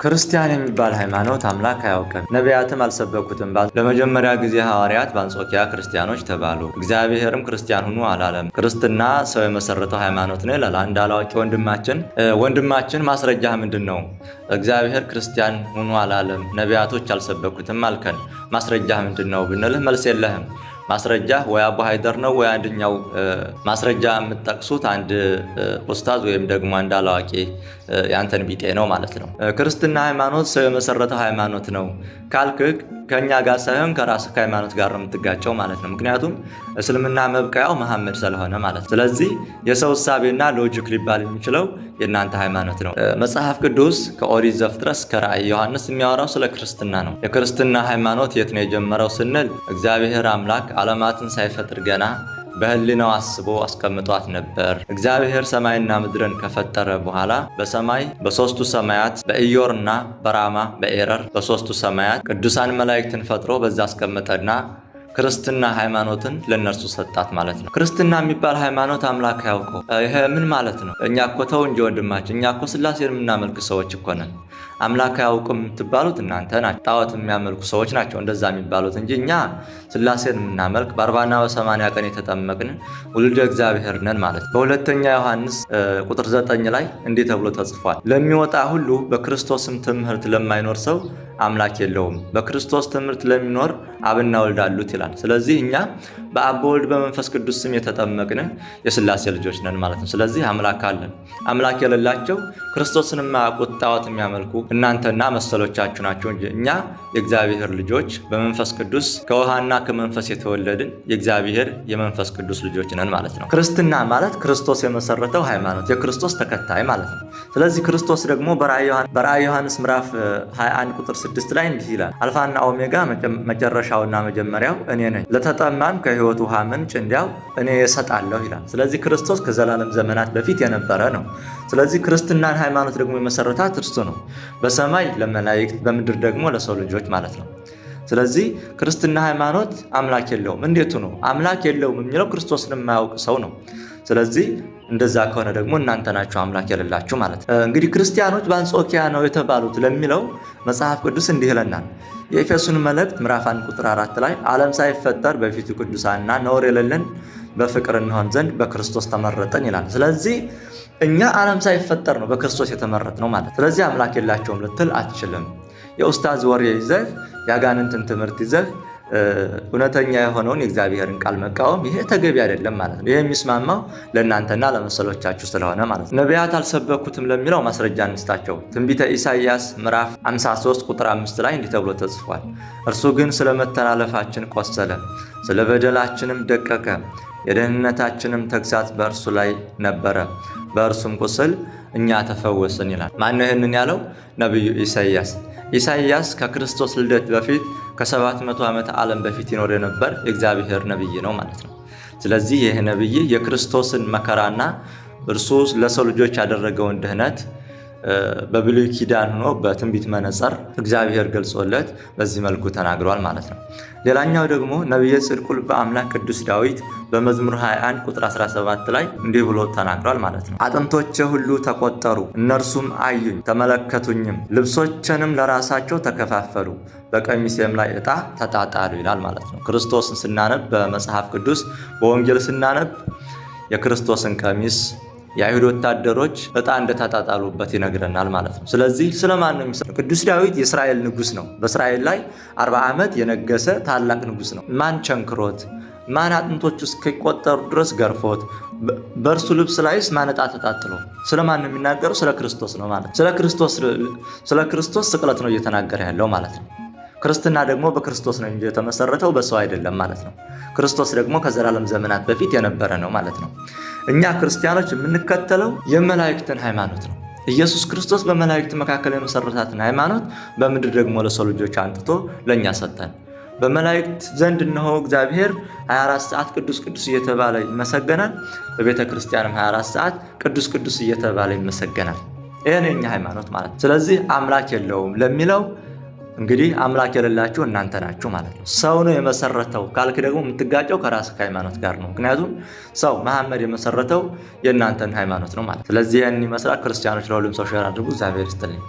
ክርስቲያን የሚባል ሃይማኖት አምላክ አያውቅም፣ ነቢያትም አልሰበኩትም። ለመጀመሪያ ጊዜ ሐዋርያት በአንጾኪያ ክርስቲያኖች ተባሉ። እግዚአብሔርም ክርስቲያን ሁኑ አላለም። ክርስትና ሰው የመሰረተው ሃይማኖት ነው ይላል አንድ አላዋቂ ወንድማችን ማስረጃ ምንድን ነው? እግዚአብሔር ክርስቲያን ሁኑ አላለም፣ ነቢያቶች አልሰበኩትም አልከን፣ ማስረጃ ምንድን ነው ብንልህ መልስ የለህም። ማስረጃ ወይ አቡ ሃይደር ነው ወይ አንደኛው ማስረጃ የምትጠቅሱት አንድ ኡስታዝ ወይም ደግሞ አንድ አላዋቂ ያንተን ቢጤ ነው ማለት ነው። ክርስትና ሃይማኖት ሰው የመሰረተው ሃይማኖት ነው ካልክ ከኛ ጋር ሳይሆን ከራስህ ሃይማኖት ጋር ነው የምትጋጨው ማለት ነው። ምክንያቱም እስልምና መብቀያው መሐመድ ስለሆነ ማለት ነው። ስለዚህ የሰው እሳቤና ሎጂክ ሊባል የሚችለው የእናንተ ሃይማኖት ነው። መጽሐፍ ቅዱስ ከኦሪት ዘፍጥረት እስከ ራዕየ ዮሐንስ የሚያወራው ስለ ክርስትና ነው። የክርስትና ሃይማኖት የት ነው የጀመረው ስንል እግዚአብሔር አምላክ ዓለማትን ሳይፈጥር ገና በህሊናው አስቦ አስቀምጧት ነበር። እግዚአብሔር ሰማይና ምድርን ከፈጠረ በኋላ በሰማይ በሶስቱ ሰማያት በኢዮርና በራማ በኤረር በሶስቱ ሰማያት ቅዱሳን መላእክትን ፈጥሮ በዛ አስቀመጠና ክርስትና ሃይማኖትን ለነርሱ ሰጣት ማለት ነው። ክርስትና የሚባል ሃይማኖት አምላክ ያውቀው። ይሄ ምን ማለት ነው? እኛ እኮ ተው እንጂ ወንድማችን፣ እኛ እኮ ስላሴን የምናመልክ ሰዎች እኮ ነን። አምላክ አያውቅም የምትባሉት እናንተ ናችሁ። ጣዖት የሚያመልኩ ሰዎች ናቸው እንደዛ የሚባሉት እንጂ እኛ ስላሴን የምናመልክ በ40ና በ80 ቀን የተጠመቅን ውልደ እግዚአብሔር ነን ማለት ነው። በሁለተኛ ዮሐንስ ቁጥር 9 ላይ እንዲህ ተብሎ ተጽፏል። ለሚወጣ ሁሉ በክርስቶስም ትምህርት ለማይኖር ሰው አምላክ የለውም፣ በክርስቶስ ትምህርት ለሚኖር አብና ወልድ አሉት ይላል። ስለዚህ እኛ በአብ በወልድ በመንፈስ ቅዱስ ስም የተጠመቅን የስላሴ ልጆች ነን ማለት ነው። ስለዚህ አምላክ አለን። አምላክ የሌላቸው ክርስቶስን የማያውቁት ጣዖት የሚያመልኩ እናንተና መሰሎቻችሁ ናቸው እንጂ እኛ የእግዚአብሔር ልጆች በመንፈስ ቅዱስ ከውሃና ከመንፈስ የተወለድን የእግዚአብሔር የመንፈስ ቅዱስ ልጆች ነን ማለት ነው። ክርስትና ማለት ክርስቶስ የመሰረተው ሃይማኖት፣ የክርስቶስ ተከታይ ማለት ነው። ስለዚህ ክርስቶስ ደግሞ በራዕየ ዮሐንስ ምዕራፍ 21 ቁጥር 6 ላይ እንዲህ ይላል፣ አልፋና ኦሜጋ መጨረሻውና መጀመሪያው እኔ ነኝ፣ ለተጠማም ከሕይወት ውሃ ምንጭ እንዲያው እኔ እሰጣለሁ ይላል። ስለዚህ ክርስቶስ ከዘላለም ዘመናት በፊት የነበረ ነው። ስለዚህ ክርስትናን ሃይማኖት ደግሞ የመሰረታት እርሱ ነው፣ በሰማይ ለመላእክት በምድር ደግሞ ለሰው ልጆች ማለት ነው። ስለዚህ ክርስትና ሃይማኖት አምላክ የለውም። እንዴቱ ነው አምላክ የለውም የሚለው? ክርስቶስን የማያውቅ ሰው ነው። ስለዚህ እንደዛ ከሆነ ደግሞ እናንተ ናችሁ አምላክ የሌላችሁ ማለት ነው። እንግዲህ ክርስቲያኖች በአንጾኪያ ነው የተባሉት ለሚለው መጽሐፍ ቅዱስ እንዲህ ይለናል። የኤፌሶን መልእክት ምዕራፍ 1 ቁጥር 4 ላይ ዓለም ሳይፈጠር በፊቱ ቅዱሳንና ነውር የሌለን በፍቅር እንሆን ዘንድ በክርስቶስ ተመረጠን ይላል። ስለዚህ እኛ ዓለም ሳይፈጠር ነው በክርስቶስ የተመረጥ ነው ማለት። ስለዚህ አምላክ የላቸውም ልትል አትችልም። የኡስታዝ ወሬ ይዘህ የአጋንንትን ትምህርት ይዘህ እውነተኛ የሆነውን የእግዚአብሔርን ቃል መቃወም ይሄ ተገቢ አይደለም ማለት ነው። ይሄ የሚስማማው ለእናንተና ለመሰሎቻችሁ ስለሆነ ማለት ነው። ነቢያት አልሰበኩትም ለሚለው ማስረጃ እንስጣቸው። ትንቢተ ኢሳይያስ ምዕራፍ 53 ቁጥር 5 ላይ እንዲህ ተብሎ ተጽፏል። እርሱ ግን ስለ መተላለፋችን ቆሰለ፣ ስለ በደላችንም ደቀቀ፣ የደህንነታችንም ተግሣጽ በእርሱ ላይ ነበረ፣ በእርሱም ቁስል እኛ ተፈወስን ይላል። ማነው ይህንን ያለው? ነቢዩ ኢሳይያስ። ኢሳይያስ ከክርስቶስ ልደት በፊት ከ700 ዓመት ዓለም በፊት ይኖር የነበር የእግዚአብሔር ነብይ ነው ማለት ነው። ስለዚህ ይህ ነብይ የክርስቶስን መከራና እርሱ ለሰው ልጆች ያደረገውን ድህነት በብሉይ ኪዳን ሆኖ በትንቢት መነጽር እግዚአብሔር ገልጾለት በዚህ መልኩ ተናግሯል ማለት ነው። ሌላኛው ደግሞ ነቢየ ጽድቁ በአምላክ ቅዱስ ዳዊት በመዝሙር 21 ቁጥር 17 ላይ እንዲህ ብሎ ተናግሯል ማለት ነው። አጥንቶቼ ሁሉ ተቆጠሩ፣ እነርሱም አዩኝ ተመለከቱኝም፣ ልብሶችንም ለራሳቸው ተከፋፈሉ፣ በቀሚሴም ላይ ዕጣ ተጣጣሉ ይላል ማለት ነው። ክርስቶስን ስናነብ በመጽሐፍ ቅዱስ በወንጌል ስናነብ የክርስቶስን ቀሚስ የአይሁድ ወታደሮች ዕጣ እንደተጣጣሉበት ይነግረናል ማለት ነው። ስለዚህ ስለማን ነው የሚሰራው? ቅዱስ ዳዊት የእስራኤል ንጉስ ነው። በእስራኤል ላይ 40 ዓመት የነገሰ ታላቅ ንጉስ ነው። ማን ቸንክሮት፣ ማን አጥንቶቹ እስኪቆጠሩ ድረስ ገርፎት፣ በእርሱ ልብስ ላይስ ማን ዕጣ ተጣጥሎ? ስለማን ነው የሚናገረው? ስለ ክርስቶስ ነው ማለት ነው። ስለ ክርስቶስ ስቅለት ነው እየተናገረ ያለው ማለት ነው። ክርስትና ደግሞ በክርስቶስ ነው እንጂ የተመሰረተው በሰው አይደለም ማለት ነው። ክርስቶስ ደግሞ ከዘላለም ዘመናት በፊት የነበረ ነው ማለት ነው። እኛ ክርስቲያኖች የምንከተለው የመላእክትን ሃይማኖት ነው። ኢየሱስ ክርስቶስ በመላእክት መካከል የመሰረታትን ሃይማኖት በምድር ደግሞ ለሰው ልጆች አንጥቶ ለእኛ ሰጠን። በመላእክት ዘንድ እነሆ እግዚአብሔር 24 ሰዓት ቅዱስ ቅዱስ እየተባለ ይመሰገናል። በቤተ ክርስቲያንም 24 ሰዓት ቅዱስ ቅዱስ እየተባለ ይመሰገናል። ይሄ ነው የኛ ሃይማኖት ማለት ነው። ስለዚህ አምላክ የለውም ለሚለው እንግዲህ አምላክ የሌላችሁ እናንተ ናችሁ ማለት ነው። ሰው ነው የመሰረተው ካልክ ደግሞ የምትጋጨው ከራስህ ሃይማኖት ጋር ነው። ምክንያቱም ሰው መሐመድ የመሰረተው የእናንተን ሃይማኖት ነው ማለት። ስለዚህ ያን ይመስላል። ክርስቲያኖች ለሁሉም ሰው ሼር አድርጉ። እግዚአብሔር ይስጥልኝ።